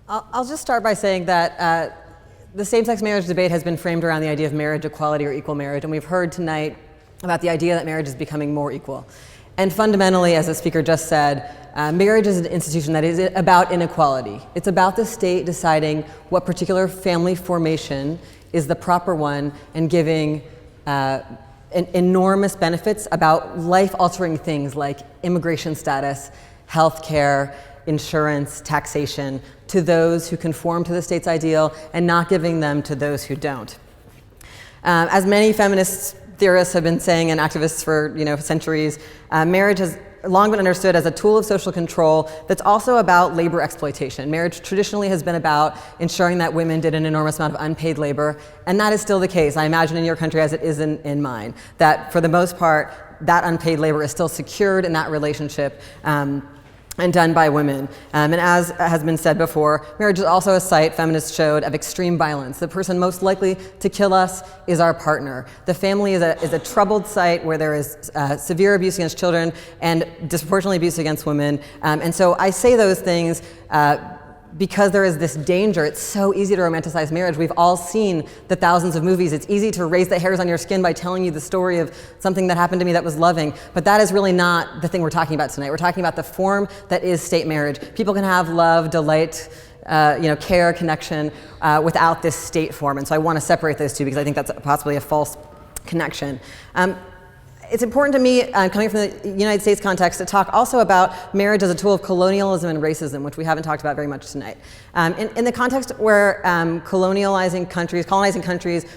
I'll just start by saying that the same-sex marriage debate has been framed around the idea of marriage equality or equal marriage, and we've heard tonight about the idea that marriage is becoming more equal. And fundamentally, as the speaker just said, marriage is an institution that is about inequality. It's about the state deciding what particular family formation is the proper one and giving enormous benefits about life-altering things like immigration status, health care, insurance, taxation, to those who conform to the state's ideal and not giving them to those who don't. As many feminist theorists have been saying and activists for centuries, marriage has long been understood as a tool of social control that's also about labor exploitation. Marriage traditionally has been about ensuring that women did an enormous amount of unpaid labor, and that is still the case. I imagine in your country as it is in mine, that for the most part, that unpaid labor is still secured in that relationship and done by women. And as has been said before, marriage is also a site, feminists showed, of extreme violence. The person most likely to kill us is our partner. The family is a troubled site where there is severe abuse against children and disproportionately abuse against women. And so I say those things because there is this danger. It's so easy to romanticize marriage. We've all seen the thousands of movies. It's easy to raise the hairs on your skin by telling you the story of something that happened to me that was loving, but that is really not the thing we're talking about tonight. We're talking about the form that is state marriage. People can have love, delight, care, connection without this state form, and so I want to separate those two because I think that's possibly a false connection. It's important to me, coming from the United States context, to talk also about marriage as a tool of colonialism and racism, which we haven't talked about very much tonight. In the context where colonizing countries,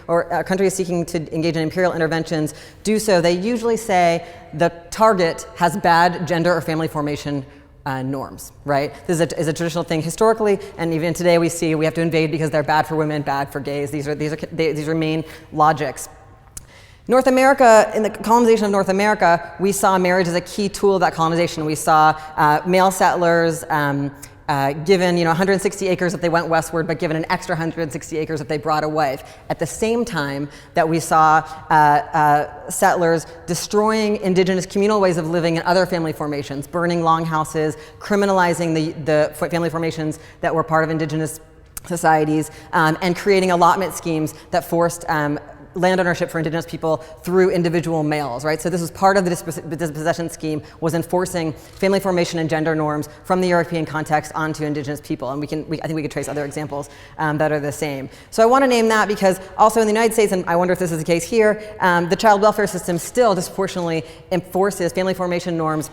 or countries seeking to engage in imperial interventions do so, they usually say the target has bad gender or family formation norms, right? This is a traditional thing historically, and even today we see we have to invade because they're bad for women, bad for gays. These are main logics. North America, in the colonization of North America, we saw marriage as a key tool of that colonization. We saw male settlers given 160 acres if they went westward, but given an extra 160 acres if they brought a wife. At the same time that we saw settlers destroying indigenous communal ways of living and other family formations, burning longhouses, criminalizing the family formations that were part of indigenous societies, and creating allotment schemes that forced land ownership for indigenous people through individual males, right? So this was part of the dispossession scheme, was enforcing family formation and gender norms from the European context onto indigenous people. And I think we could trace other examples that are the same. So I want to name that because also in the United States, and I wonder if this is the case here, the child welfare system still disproportionately enforces family formation norms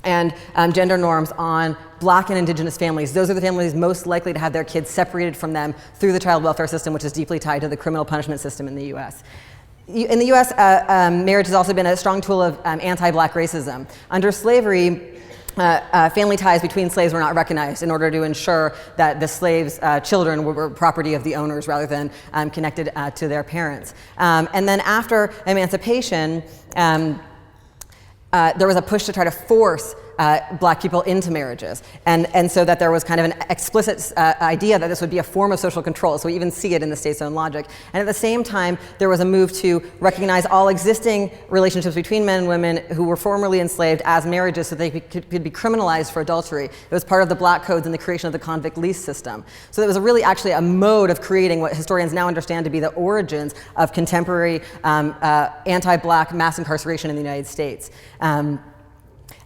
and gender norms on Black and Indigenous families. Those are the families most likely to have their kids separated from them through the child welfare system, which is deeply tied to the criminal punishment system in the US. In the US, marriage has also been a strong tool of anti-Black racism. Under slavery, family ties between slaves were not recognized in order to ensure that the slaves' children were property of the owners rather than connected to their parents. And then after emancipation, there was a push to try to force Black people into marriages, and so that there was kind of an explicit idea that this would be a form of social control. So we even see it in the state's own logic. And at the same time, there was a move to recognize all existing relationships between men and women who were formerly enslaved as marriages so they could be criminalized for adultery. It was part of the Black codes and the creation of the convict lease system. So it was really actually a mode of creating what historians now understand to be the origins of contemporary anti-Black mass incarceration in the United States.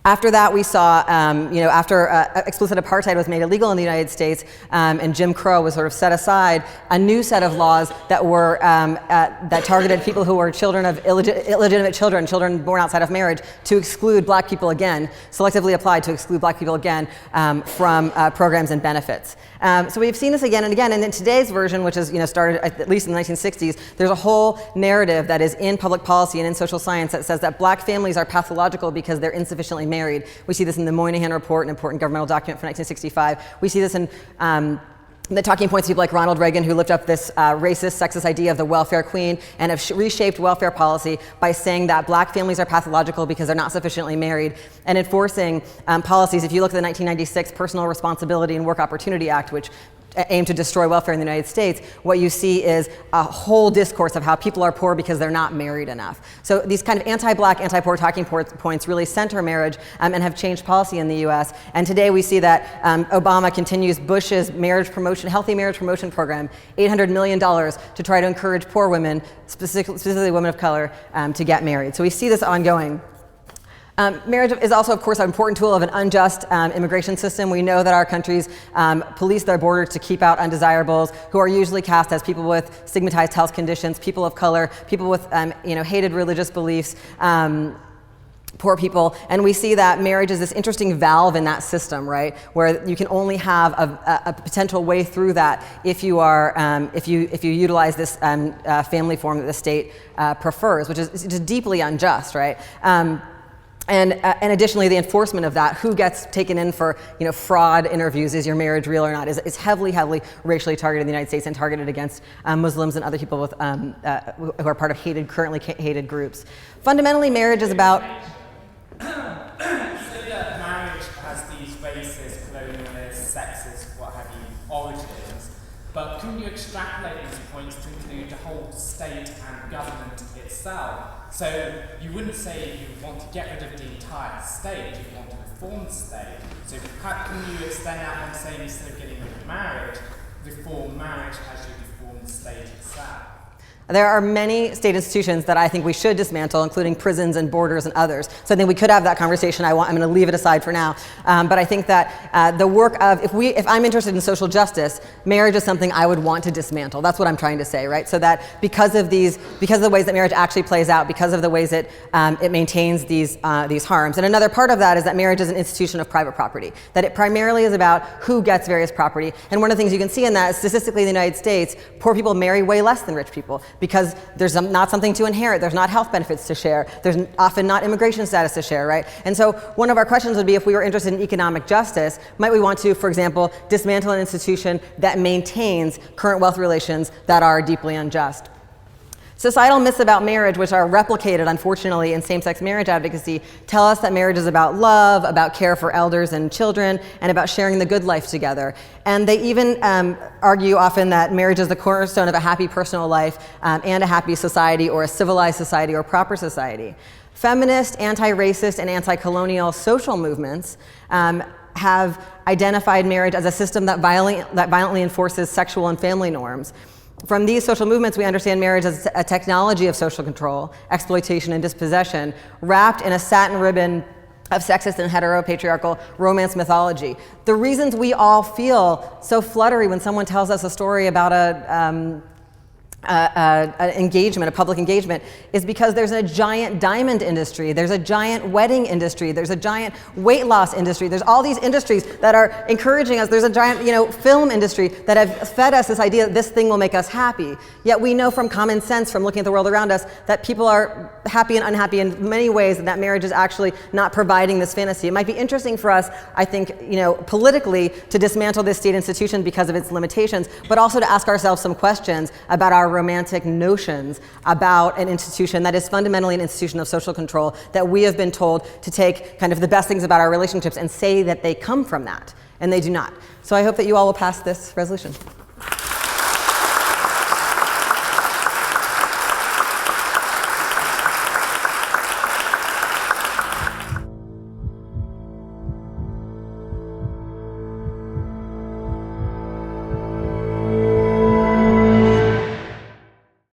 After that, we saw, after explicit apartheid was made illegal in the United States and Jim Crow was sort of set aside, a new set of laws that were that targeted people who were children of illegitimate children born outside of marriage, to exclude Black people again, selectively applied to exclude Black people again from programs and benefits. So we've seen this again and again, and in today's version, which is started at least in the 1960s, there's a whole narrative that is in public policy and in social science that says that Black families are pathological because they're insufficiently married. We see this in the Moynihan Report, an important governmental document from 1965. We see this in the talking points of people like Ronald Reagan, who lift up this racist, sexist idea of the welfare queen and have reshaped welfare policy by saying that Black families are pathological because they're not sufficiently married, and enforcing policies. If you look at the 1996 Personal Responsibility and Work Opportunity Act, which aim to destroy welfare in the United States, what you see is a whole discourse of how people are poor because they're not married enough. So these kind of anti-black, anti-poor talking points really center marriage and have changed policy in the US. And today we see that Obama continues Bush's marriage promotion, healthy marriage promotion program, $800 million to try to encourage poor women, specifically women of color, to get married. So we see this ongoing. Marriage is also, of course, an important tool of an unjust immigration system. We know that our countries police their borders to keep out undesirables, who are usually cast as people with stigmatized health conditions, people of color, people with hated religious beliefs, poor people. And we see that marriage is this interesting valve in that system, right, where you can only have a potential way through that if you are if you utilize this family form that the state prefers, which is just deeply unjust, right? And additionally, the enforcement of that, who gets taken in for fraud interviews, is your marriage real or not, is heavily racially targeted in the United States and targeted against Muslims and other people with, who are part of currently hated groups. Fundamentally, marriage is about... So that marriage has these racist, colonialist, sexist, what have you, origins, but couldn't you extrapolate these points to include the whole state and government itself? So you wouldn't say you want to get rid of the entire state, you want to reform the state. So how can you extend that on saying instead of getting rid of marriage, reform marriage as you reform the state itself? There are many state institutions that I think we should dismantle, including prisons and borders and others. So I think we could have that conversation. I'm going to leave it aside for now. But I think that the work of, if I'm interested in social justice, marriage is something I would want to dismantle. That's what I'm trying to say, right? So that because of the ways that marriage actually plays out, because of the ways it maintains these harms. And another part of that is that marriage is an institution of private property, that it primarily is about who gets various property. And one of the things you can see in that is statistically in the United States, poor people marry way less than rich people, because there's not something to inherit, there's not health benefits to share, there's often not immigration status to share, right? And so one of our questions would be, if we were interested in economic justice, might we want to, for example, dismantle an institution that maintains current wealth relations that are deeply unjust? Societal myths about marriage, which are replicated, unfortunately, in same-sex marriage advocacy, tell us that marriage is about love, about care for elders and children, and about sharing the good life together. And they even argue often that marriage is the cornerstone of a happy personal life and a happy society, or a civilized society, or proper society. Feminist, anti-racist, and anti-colonial social movements have identified marriage as a system that violently enforces sexual and family norms. From these social movements, we understand marriage as a technology of social control, exploitation, and dispossession, wrapped in a satin ribbon of sexist and heteropatriarchal romance mythology. The reasons we all feel so fluttery when someone tells us a story about an engagement, a public engagement, is because there's a giant diamond industry, there's a giant wedding industry, there's a giant weight loss industry, there's all these industries that are encouraging us, there's a giant film industry that have fed us this idea that this thing will make us happy. Yet we know from common sense, from looking at the world around us, that people are happy and unhappy in many ways, and that marriage is actually not providing this fantasy. It might be interesting for us, I think, politically, to dismantle this state institution because of its limitations, but also to ask ourselves some questions about our romantic notions about an institution that is fundamentally an institution of social control, that we have been told to take kind of the best things about our relationships and say that they come from that, and they do not. So I hope that you all will pass this resolution.